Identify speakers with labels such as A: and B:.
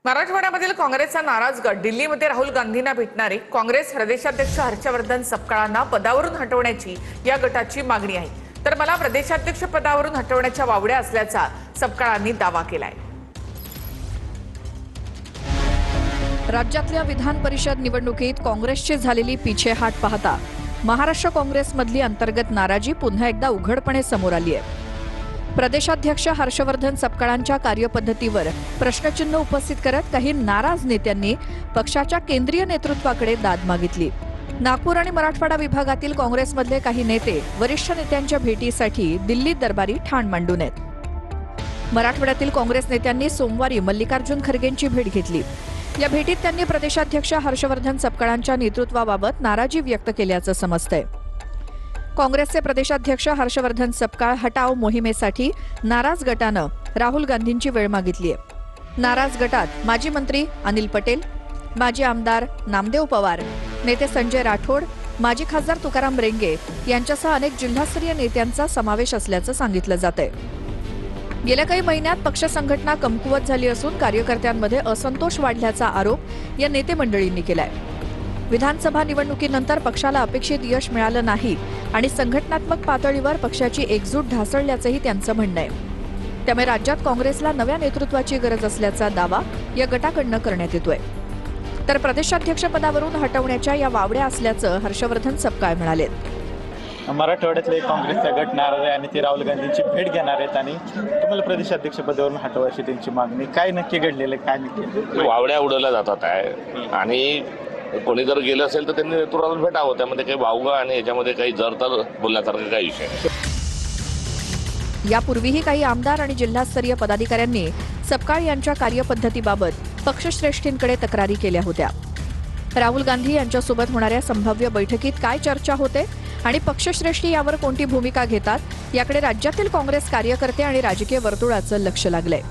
A: मराठवाड्यामधील काँग्रेसचा नाराज गट दिल्लीमध्ये राहुल गांधींना भेटणारे काँग्रेस प्रदेशाध्यक्ष हर्षवर्धन सपकाळांना पदावरून हटवण्याची या गटाची मागणी आहे। तर मला प्रदेशाध्यक्ष पदावरून हटवण्याच्या वावड्या असल्याचा सपकाळांनी दावा केलाय।
B: राज्यातल्या विधान परिषद निवडणुकीत काँग्रेसची झालेली पिछेहाट पाहता महाराष्ट्र काँग्रेसमधली अंतर्गत नाराजी पुन्हा एकदा उघडपणे समोर आली आहे। प्रदेशाध्यक्ष हर्षवर्धन सपकाळांच्या कार्यपद्धतीवर प्रश्नचिन्ह उपस्थित करत काही नाराज नेत्यांनी पक्षाच्या केंद्रीय नेतृत्वाकडे दाद मागितली। नागपूर आणि मराठवाडा विभागातील काँग्रेसमधले काही नेते वरिष्ठ नेत्यांच्या भेटीसाठी दिल्लीत दरबारी ठाण मांडून आहेत। मराठवाड्यातील काँग्रेस नेत्यांनी सोमवारी मल्लिकार्जुन खरगेंची भेट घेतली। या भेटीत त्यांनी प्रदेशाध्यक्ष हर्षवर्धन सपकाळांच्या नेतृत्वाबाबत नाराजी व्यक्त केल्याचं समजतंय। काँग्रेसचे प्रदेशाध्यक्ष हर्षवर्धन सपकाळ हटाव मोहिमेसाठी नाराज गटानं राहुल गांधींची वेळ मागितली आहे। नाराज गटात माजी मंत्री अनिल पटेल, माजी आमदार नामदेव पवार, नेते संजय राठोड, माजी खासदार तुकाराम रेंगे यांच्यासह अनेक जिल्हास्तरीय नेत्यांचा समावेश असल्याचं सांगितलं जातंय। गेल्या काही महिन्यात पक्ष संघटना कमकुवत झाली असून कार्यकर्त्यांमध्ये असंतोष वाढल्याचा आरोप या नेते मंडळींनी केलाय। विधानसभा निवडणुकीनंतर पक्षाला अपेक्षित यश मिळालं नाही आणि संघटनात्मक पातळीवर पक्षाची एकजूट ढासळल्याचंही त्यांचं म्हणणं आहे। त्यामुळे राज्यात काँग्रेसला नव्या नेतृत्वाची गरज असल्याचा दावा या गटाकडनं करण्यात येतोय। तर प्रदेशाध्यक्ष पदावरून हटवण्याच्या या वावड्या असल्याचं हर्षवर्धन सपकाळ म्हणाले।
C: मराठवाड्यातले काँग्रेसचा गट नाराज आहे आणि ते राहुल गांधींची भेट घेणार आहेत आणि तुम्हाला प्रदेशाध्यक्ष पदावरून हटवायची त्यांची मागणी काय नक्की घडलेलं काय नक्की
D: वावड्या उडवल्या जातात आहे आणि कोणी जर गेलं असेल तर त्यांनी नेतृत्वाला भेटावं। त्यामध्ये काही वावगं आणि याच्यामध्ये काही जर तर बोलण्यासारखं काही विषय नाही।
B: यापूर्वीही काही आमदार आणि जिल्हास्तरीय पदाधिकाऱ्यांनी सपकाळ यांच्या कार्यपद्धतीबाबत पक्षश्रेष्ठींकडे तक्रारी केल्या होत्या। राहुल गांधी यांच्यासोबत होणाऱ्या संभाव्य बैठकीत काय चर्चा होते आणि पक्षश्रेष्ठी यावर कोणती भूमिका घेतात याकडे राज्यातील काँग्रेस कार्यकर्ते आणि राजकीय वर्तुळाचं लक्ष लागलंय।